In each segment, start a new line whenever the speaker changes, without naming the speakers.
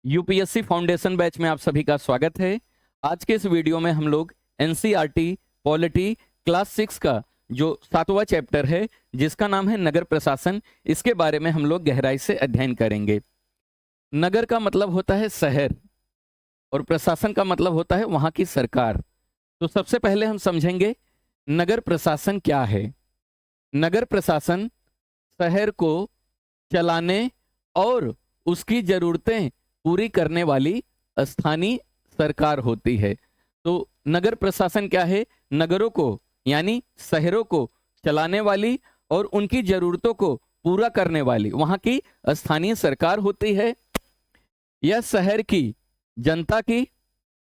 UPSC foundation batch में आप सभी का स्वागत है। आज के इस वीडियो में हम लोग एनसीईआरटी पॉलिटी क्लास 6 का जो 7वां चैप्टर है जिसका नाम है नगर प्रशासन, इसके बारे में हम लोग गहराई से अध्ययन करेंगे। नगर का मतलब होता है शहर और प्रशासन का मतलब होता है वहां की सरकार। तो सबसे पहले हम समझेंगे नगर प्रशासन क्या है। नगर प्रशासन शहर को चलाने और उसकी जरूरतें पूरी करने वाली स्थानीय सरकार होती है। तो नगर प्रशासन क्या है? नगरों को यानी शहरों को चलाने वाली और उनकी जरूरतों को पूरा करने वाली वहां की स्थानीय सरकार होती है। यह शहर की जनता की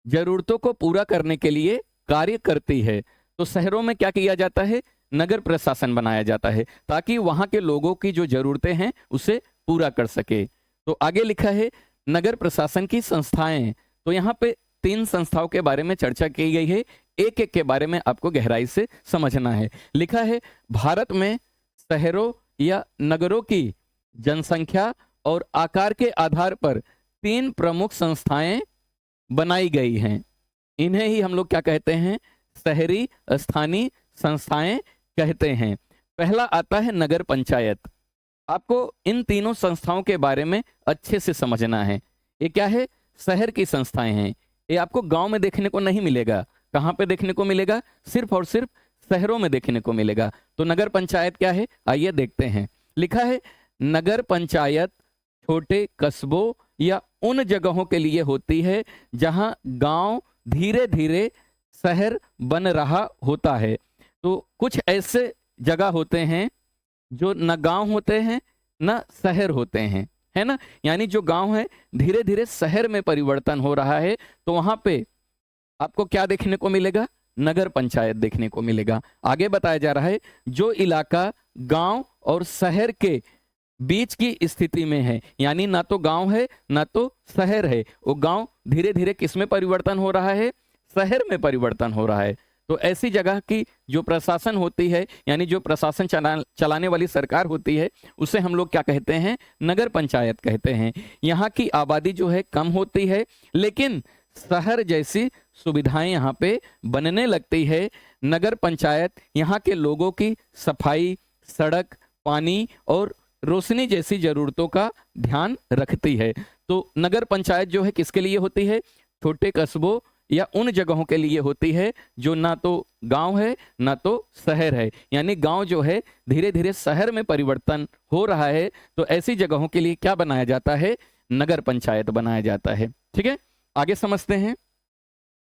जरूरतों को पूरा करने के लिए कार्य करती है। तो शहरों में क्या किया जाता है? नगर प्रशासन बनाया जाता है ताकि वहां के लोगों की जो जरूरतें हैं उसे पूरा कर सके। तो आगे लिखा है नगर प्रशासन की संस्थाएं। तो यहाँ पे 3 संस्थाओं के बारे में चर्चा की गई है, एक एक के बारे में आपको गहराई से समझना है। लिखा है भारत में शहरों या नगरों की जनसंख्या और आकार के आधार पर 3 प्रमुख संस्थाएं बनाई गई हैं। इन्हें ही हम लोग क्या कहते हैं? शहरी स्थानीय संस्थाएं कहते हैं। पहला आता है नगर पंचायत। आपको इन तीनों संस्थाओं के बारे में अच्छे से समझना है। ये क्या है? शहर की संस्थाएं हैं। ये आपको गांव में देखने को नहीं मिलेगा। कहां पे देखने को मिलेगा? सिर्फ और सिर्फ शहरों में देखने को मिलेगा। तो नगर पंचायत क्या है, आइए देखते हैं। लिखा है नगर पंचायत छोटे कस्बों या उन जगहों के लिए होती है जहां गांव धीरे धीरे शहर बन रहा होता है। तो कुछ ऐसे जगह होते हैं जो न गांव होते हैं न शहर होते हैं, है ना। यानी जो गांव है धीरे धीरे शहर में परिवर्तन हो रहा है, तो वहां पे आपको क्या देखने को मिलेगा? नगर पंचायत देखने को मिलेगा। आगे बताया जा रहा है जो इलाका गांव और शहर के बीच की स्थिति में है, यानी ना तो गांव है ना तो शहर है, वो गांव धीरे धीरे किस में परिवर्तन हो रहा है? शहर में परिवर्तन हो रहा है। तो ऐसी जगह की जो प्रशासन होती है, यानी जो प्रशासन चलाने वाली सरकार होती है, उसे हम लोग क्या कहते हैं? नगर पंचायत कहते हैं। यहाँ की आबादी जो है कम होती है, लेकिन शहर जैसी सुविधाएं यहाँ पे बनने लगती है। नगर पंचायत यहाँ के लोगों की सफाई, सड़क, पानी और रोशनी जैसी जरूरतों का ध्यान रखती है। तो नगर पंचायत जो है किसके लिए होती है? छोटे कस्बों या उन जगहों के लिए होती है जो ना तो गांव है ना तो शहर है, यानी गांव जो है धीरे धीरे शहर में परिवर्तन हो रहा है। तो ऐसी जगहों के लिए क्या बनाया जाता है? नगर पंचायत बनाया जाता है। ठीक है, आगे समझते हैं।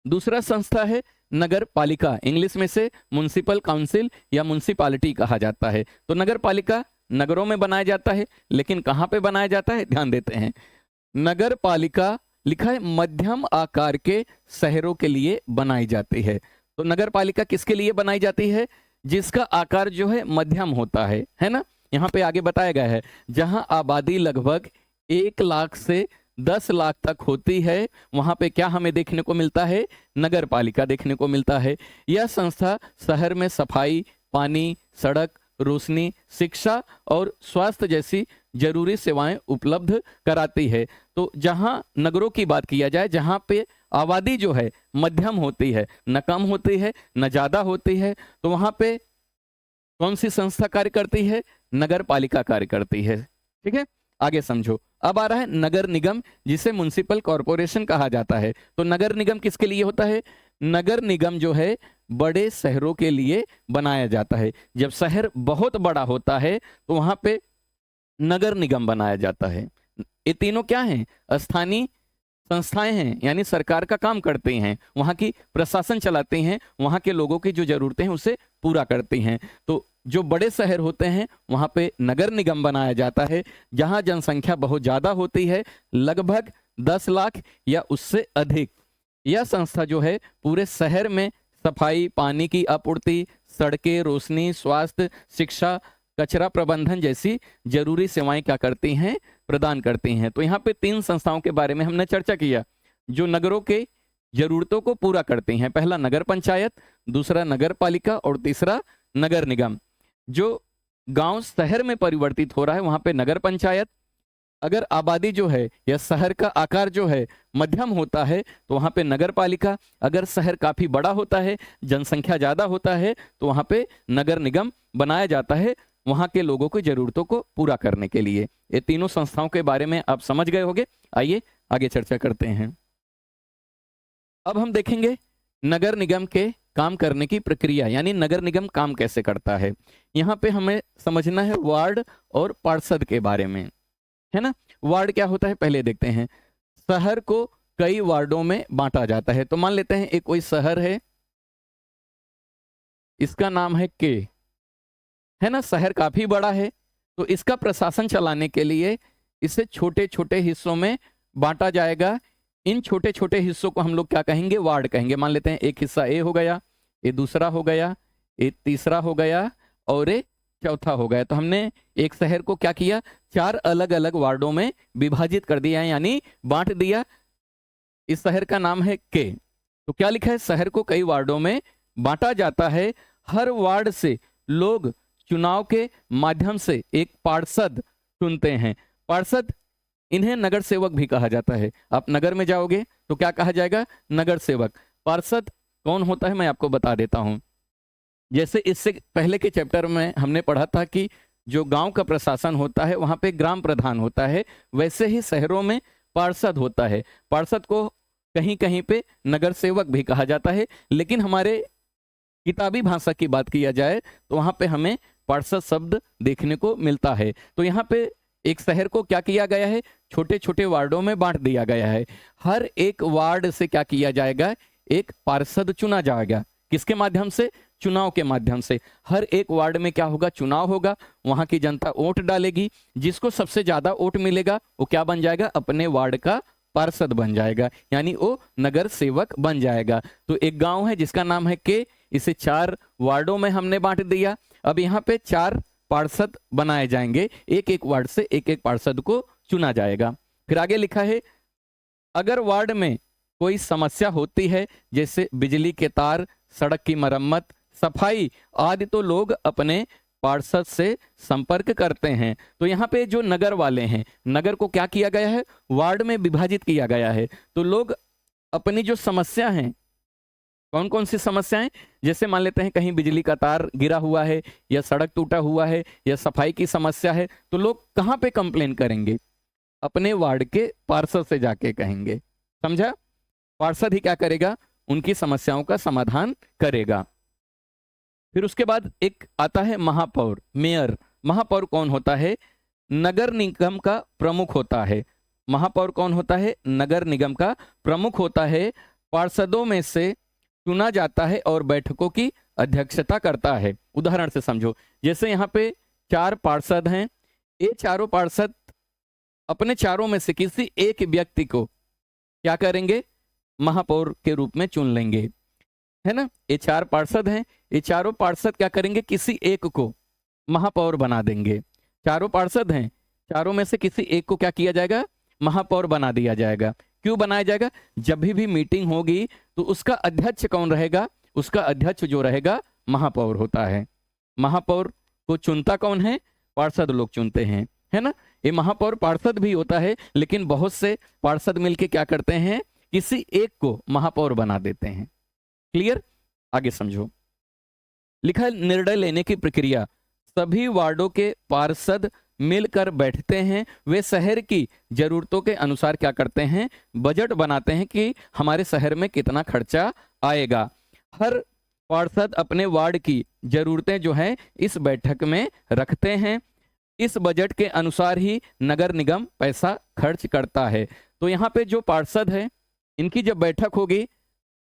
दूसरा संस्था है नगर पालिका। इंग्लिश में से म्युनिसिपल काउंसिल या म्युनिसिपालिटी कहा जाता है। तो नगर पालिका नगरों में बनाया जाता है, लेकिन कहां पे बनाया जाता है? ध्यान देते हैं। नगर पालिका लिखा है मध्यम आकार के शहरों के लिए बनाई जाती है। तो नगर पालिका किसके लिए बनाई जाती है? जिसका आकार जो है मध्यम होता है ना। यहाँ पे आगे बताया गया है जहां आबादी लगभग 1 लाख से 10 लाख तक होती है, वहां पे क्या हमें देखने को मिलता है? नगर पालिका देखने को मिलता है। यह संस्था शहर में सफाई, पानी, सड़क, रोशनी, शिक्षा और स्वास्थ्य जैसी जरूरी सेवाएं उपलब्ध कराती है। तो जहां नगरों की बात किया जाए, जहां पे आबादी जो है मध्यम होती है, न कम होती है न ज्यादा होती है, तो वहां पे कौन सी संस्था कार्य करती है? नगर पालिका कार्य करती है। ठीक है, आगे समझो। अब आ रहा है नगर निगम, जिसे म्युनिसिपल कॉरपोरेशन कहा जाता है। तो नगर निगम किसके लिए होता है? नगर निगम जो है बड़े शहरों के लिए बनाया जाता है। जब शहर बहुत बड़ा होता है तो वहां पे नगर निगम बनाया जाता है। ये तीनों क्या हैं? स्थानीय संस्थाएं हैं, यानी सरकार का काम करती हैं, वहां की प्रशासन चलाती हैं, वहां के लोगों की जो जरूरतें हैं उसे पूरा करती हैं। तो जो बड़े शहर होते हैं वहां पे नगर निगम बनाया जाता है, जहां जनसंख्या बहुत ज्यादा होती है, लगभग 10 लाख या उससे अधिक। यह संस्था जो है पूरे शहर में सफाई, पानी की आपूर्ति, सड़कें, रोशनी, स्वास्थ्य, शिक्षा, कचरा प्रबंधन जैसी जरूरी सेवाएं क्या करती हैं? प्रदान करती हैं। तो यहाँ पे 3 संस्थाओं के बारे में हमने चर्चा किया जो नगरों के जरूरतों को पूरा करती हैं। पहला नगर पंचायत, दूसरा नगर पालिका और तीसरा नगर निगम। जो गांव शहर में परिवर्तित हो रहा है वहां पे नगर पंचायत, अगर आबादी जो है या शहर का आकार जो है मध्यम होता है तो वहाँ पे नगर पालिका, अगर शहर काफी बड़ा होता है, जनसंख्या ज्यादा होता है, तो वहाँ पे नगर निगम बनाया जाता है वहाँ के लोगों की जरूरतों को पूरा करने के लिए। ये तीनों संस्थाओं के बारे में आप समझ गए होंगे। आइए आगे चर्चा करते हैं। अब हम देखेंगे नगर निगम के काम करने की प्रक्रिया, यानी नगर निगम काम कैसे करता है। यहाँ पे हमें समझना है वार्ड और पार्षद के बारे में, है ना। वार्ड क्या होता है पहले देखते हैं। शहर को कई वार्डों में बांटा जाता है। तो मान लेते हैं एक कोई शहर है, इसका नाम है के, है ना। शहर काफी बड़ा है, तो इसका प्रशासन चलाने के लिए इसे छोटे छोटे हिस्सों में बांटा जाएगा। इन छोटे छोटे हिस्सों को हम लोग क्या कहेंगे, वार्ड कहेंगे। मान लेते हैं एक हिस्सा ए हो गया, ये दूसरा हो गया, ये तीसरा हो गया और ये चौथा हो गया। तो हमने एक शहर को क्या किया, 4 अलग अलग वार्डों में विभाजित कर दिया, यानी बांट दिया। इस शहर का नाम है के। तो क्या लिखा है, शहर को कई वार्डों में बांटा जाता है। हर वार्ड से लोग चुनाव के माध्यम से एक पार्षद चुनते हैं। पार्षद, इन्हें नगर सेवक भी कहा जाता है। आप नगर में जाओगे तो क्या कहा जाएगा, नगर सेवक। पार्षद कौन होता है मैं आपको बता देता हूं। जैसे इससे पहले के चैप्टर में हमने पढ़ा था कि जो गांव का प्रशासन होता है वहां पे ग्राम प्रधान होता है, वैसे ही शहरों में पार्षद होता है। पार्षद को कहीं कहीं पे नगर सेवक भी कहा जाता है, लेकिन हमारे किताबी भाषा की बात किया जाए तो वहां पे हमें पार्षद शब्द देखने को मिलता है। तो यहाँ पे एक शहर को क्या किया गया है, छोटे छोटे वार्डों में बांट दिया गया है। हर एक वार्ड से क्या किया जाएगा, एक पार्षद चुना जाएगा। किसके माध्यम से, चुनाव के माध्यम से। हर एक वार्ड में क्या होगा, चुनाव होगा, वहां की जनता वोट डालेगी। जिसको सबसे ज्यादा वोट मिलेगा वो क्या बन जाएगा, अपने वार्ड का पार्षद बन जाएगा, यानी वो नगर सेवक बन जाएगा। तो एक गांव है जिसका नाम है के, इसे 4 वार्डों में हमने बांट दिया। अब यहाँ पे 4 पार्षद बनाए जाएंगे, एक एक वार्ड से एक एक पार्षद को चुना जाएगा। फिर आगे लिखा है, अगर वार्ड में कोई समस्या होती है, जैसे बिजली के तार, सड़क की मरम्मत, सफाई आदि, तो लोग अपने पार्षद से संपर्क करते हैं। तो यहाँ पे जो नगर वाले हैं, नगर को क्या किया गया है, वार्ड में विभाजित किया गया है। तो लोग अपनी जो समस्या हैं, कौन कौन सी समस्याएं, जैसे मान लेते हैं कहीं बिजली का तार गिरा हुआ है, या सड़क टूटा हुआ है, या सफाई की समस्या है, तो लोग कहाँ पे कंप्लेन करेंगे, अपने वार्ड के पार्षद से जाके कहेंगे। समझा, पार्षद ही क्या करेगा, उनकी समस्याओं का समाधान करेगा। फिर उसके बाद एक आता है महापौर, मेयर। महापौर कौन होता है, नगर निगम का प्रमुख होता है। महापौर कौन होता है, नगर निगम का प्रमुख होता है। पार्षदों में से चुना जाता है और बैठकों की अध्यक्षता करता है। उदाहरण से समझो, जैसे यहाँ पे 4 पार्षद हैं, ये चारों पार्षद अपने चारों में से किसी एक व्यक्ति को क्या करेंगे, महापौर के रूप में चुन लेंगे, है ना। ये 4 पार्षद हैं, ये चारों पार्षद क्या करेंगे, किसी एक को महापौर बना देंगे। चारों पार्षद हैं, चारों में से किसी एक को क्या किया जाएगा, महापौर बना दिया जाएगा। क्यों बनाया जाएगा, जब भी मीटिंग होगी तो उसका अध्यक्ष कौन रहेगा, उसका अध्यक्ष जो रहेगा महापौर होता है। महापौर को चुनता कौन है, पार्षद लोग चुनते हैं, है ना। ये महापौर पार्षद भी होता है, लेकिन बहुत से पार्षद मिलके क्या करते हैं, किसी एक को महापौर बना देते हैं। क्लियर, आगे समझो। लिखा है, निर्णय लेने की प्रक्रिया, सभी वार्डों के पार्षद मिलकर बैठते हैं। वे शहर की जरूरतों के अनुसार क्या करते हैं, बजट बनाते हैं कि हमारे शहर में कितना खर्चा आएगा। हर पार्षद अपने वार्ड की जरूरतें जो हैं इस बैठक में रखते हैं। इस बजट के अनुसार ही नगर निगम पैसा खर्च करता है। तो यहाँ पे जो पार्षद है, इनकी जब बैठक होगी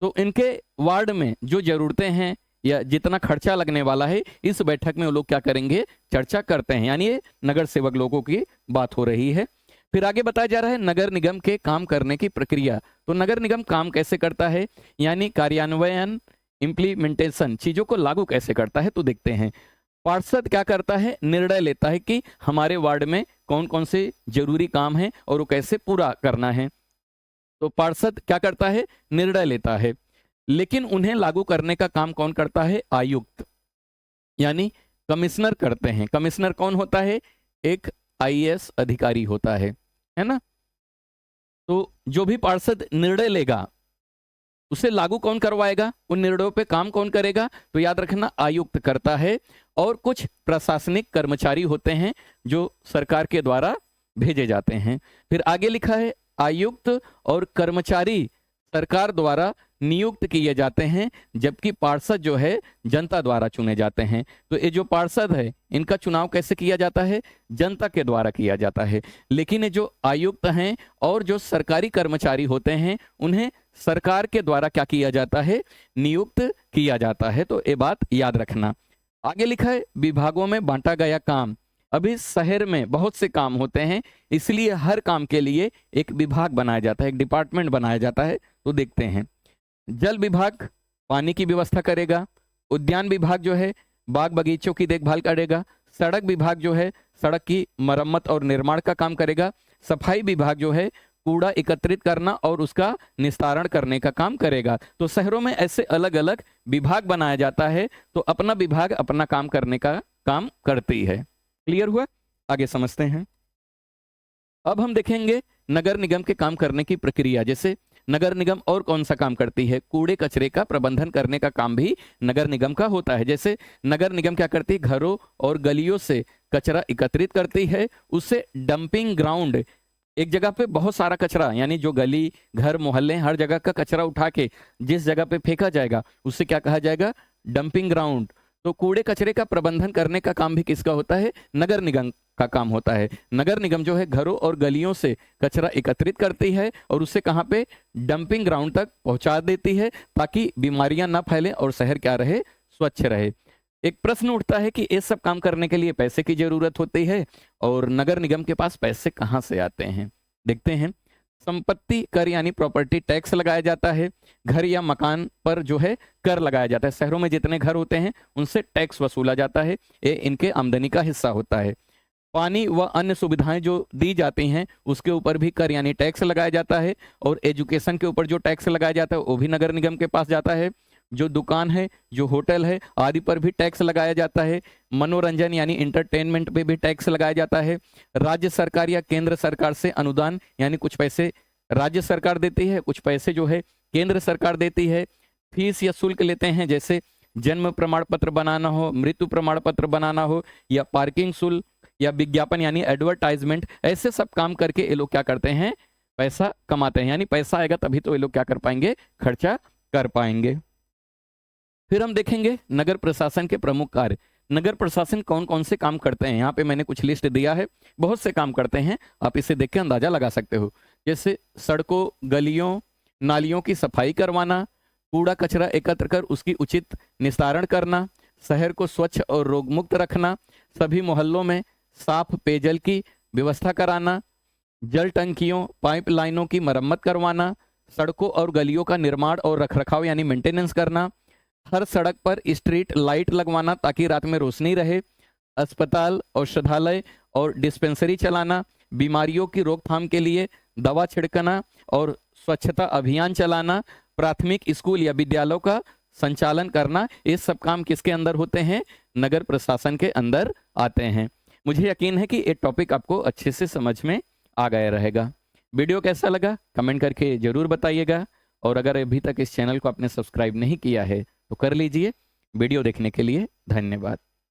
तो इनके वार्ड में जो जरूरतें हैं या जितना खर्चा लगने वाला है, इस बैठक में वो लोग क्या करेंगे, चर्चा करते हैं। यानी ये नगर सेवक लोगों की बात हो रही है। फिर आगे बताया जा रहा है नगर निगम के काम करने की प्रक्रिया। तो नगर निगम काम कैसे करता है, यानी कार्यान्वयन, इम्प्लीमेंटेशन, चीजों को लागू कैसे करता है। तो देखते हैं, पार्षद क्या करता है, निर्णय लेता है कि हमारे वार्ड में कौन कौन से जरूरी काम है और वो कैसे पूरा करना है। तो पार्षद क्या करता है, निर्णय लेता है, लेकिन उन्हें लागू करने का काम कौन करता है, आयुक्त यानी कमिश्नर करते हैं। कमिश्नर कौन होता है, एक आईएएस अधिकारी होता है। है ना। तो जो भी पार्षद निर्णय लेगा उसे लागू कौन करवाएगा, उन निर्णयों पे काम कौन करेगा, तो याद रखना आयुक्त करता है। और कुछ प्रशासनिक कर्मचारी होते हैं जो सरकार के द्वारा भेजे जाते हैं। फिर आगे लिखा है आयुक्त और कर्मचारी सरकार द्वारा नियुक्त किए जाते हैं, जबकि पार्षद जो है जनता द्वारा चुने जाते हैं। तो ये जो पार्षद है इनका चुनाव कैसे किया जाता है, जनता के द्वारा किया जाता है। लेकिन ये जो आयुक्त हैं और जो सरकारी कर्मचारी होते हैं उन्हें सरकार के द्वारा क्या किया जाता है, नियुक्त किया जाता है। तो ये बात याद रखना। आगे लिखा है विभागों में बांटा गया काम। अभी शहर में बहुत से काम होते हैं, इसलिए हर काम के लिए एक विभाग बनाया जाता है, एक डिपार्टमेंट बनाया जाता है। तो देखते हैं, जल विभाग पानी की व्यवस्था करेगा, उद्यान विभाग जो है बाग बगीचों की देखभाल करेगा, सड़क विभाग जो है सड़क की मरम्मत और निर्माण का काम करेगा, सफाई विभाग जो है कूड़ा एकत्रित करना और उसका निस्तारण करने का काम करेगा। तो शहरों में ऐसे अलग अलग विभाग बनाया जाता है, तो अपना विभाग अपना काम करने का काम करती है। क्लियर हुआ? आगे समझते हैं। अब हम देखेंगे नगर निगम के काम करने की प्रक्रिया। जैसे नगर निगम और कौन सा काम करती है, कूड़े कचरे का प्रबंधन करने का काम भी नगर निगम का होता है। जैसे नगर निगम क्या करती है, घरों और गलियों से कचरा एकत्रित करती है, उससे डंपिंग ग्राउंड, एक जगह पे बहुत सारा कचरा यानी जो गली घर मोहल्ले हर जगह का कचरा उठा के जिस जगह पे फेंका जाएगा उससे क्या कहा जाएगा, डंपिंग ग्राउंड। तो कूड़े कचरे का प्रबंधन करने का काम भी किसका होता है, नगर निगम का काम होता है। नगर निगम जो है घरों और गलियों से कचरा एकत्रित करती है और उससे कहाँ पे, डंपिंग ग्राउंड तक पहुंचा देती है, ताकि बीमारियां ना फैलें और शहर क्या रहे, स्वच्छ रहे। एक प्रश्न उठता है कि ये सब काम करने के लिए पैसे की जरूरत होती है और नगर निगम के पास पैसे कहाँ से आते हैं, देखते हैं। संपत्ति कर यानी प्रॉपर्टी टैक्स लगाया जाता है। घर या मकान पर जो है कर लगाया जाता है। शहरों में जितने घर होते हैं उनसे टैक्स वसूला जाता है, ये इनके आमदनी का हिस्सा होता है। पानी व अन्य सुविधाएं जो दी जाती हैं उसके ऊपर भी कर यानी टैक्स लगाया जाता है। और एजुकेशन के ऊपर जो टैक्स लगाया जाता है वो भी नगर निगम के पास जाता है। जो दुकान है, जो होटल है आदि पर भी टैक्स लगाया जाता है। मनोरंजन यानी इंटरटेनमेंट पे भी टैक्स लगाया जाता है। राज्य सरकार या केंद्र सरकार से अनुदान यानी कुछ पैसे राज्य सरकार देती है, कुछ पैसे जो है केंद्र सरकार देती है। फीस या शुल्क लेते हैं, जैसे जन्म प्रमाण पत्र बनाना हो, मृत्यु प्रमाण पत्र बनाना हो, या पार्किंग शुल्क या विज्ञापन यानी एडवर्टाइजमेंट। ऐसे सब काम करके ये लोग क्या करते हैं, पैसा कमाते हैं। यानी पैसा आएगा तभी तो ये लोग क्या कर पाएंगे, खर्चा कर पाएंगे। फिर हम देखेंगे नगर प्रशासन के प्रमुख कार्य। नगर प्रशासन कौन कौन से काम करते हैं, यहाँ पे मैंने कुछ लिस्ट दिया है, बहुत से काम करते हैं, आप इसे देख के अंदाजा लगा सकते हो। जैसे सड़कों गलियों नालियों की सफाई करवाना, कूड़ा कचरा एकत्र कर उसकी उचित निस्तारण करना, शहर को स्वच्छ और रोग मुक्त रखना, सभी मोहल्लों में साफ पेयजल की व्यवस्था कराना, जल टंकियों पाइपलाइनों की मरम्मत करवाना, सड़कों और गलियों का निर्माण और रखरखाव यानी मेंटेनेंस करना, हर सड़क पर स्ट्रीट लाइट लगवाना ताकि रात में रोशनी रहे, अस्पताल औषधालय और डिस्पेंसरी चलाना, बीमारियों की रोकथाम के लिए दवा छिड़कना और स्वच्छता अभियान चलाना, प्राथमिक स्कूल या विद्यालयों का संचालन करना। ये सब काम किसके अंदर होते हैं, नगर प्रशासन के अंदर आते हैं। मुझे यकीन है कि ये टॉपिक आपको अच्छे से समझ में आ गया रहेगा। वीडियो कैसा लगा कमेंट करके जरूर बताइएगा, और अगर अभी तक इस चैनल को आपने सब्सक्राइब नहीं किया है तो कर लीजिए। वीडियो देखने के लिए धन्यवाद।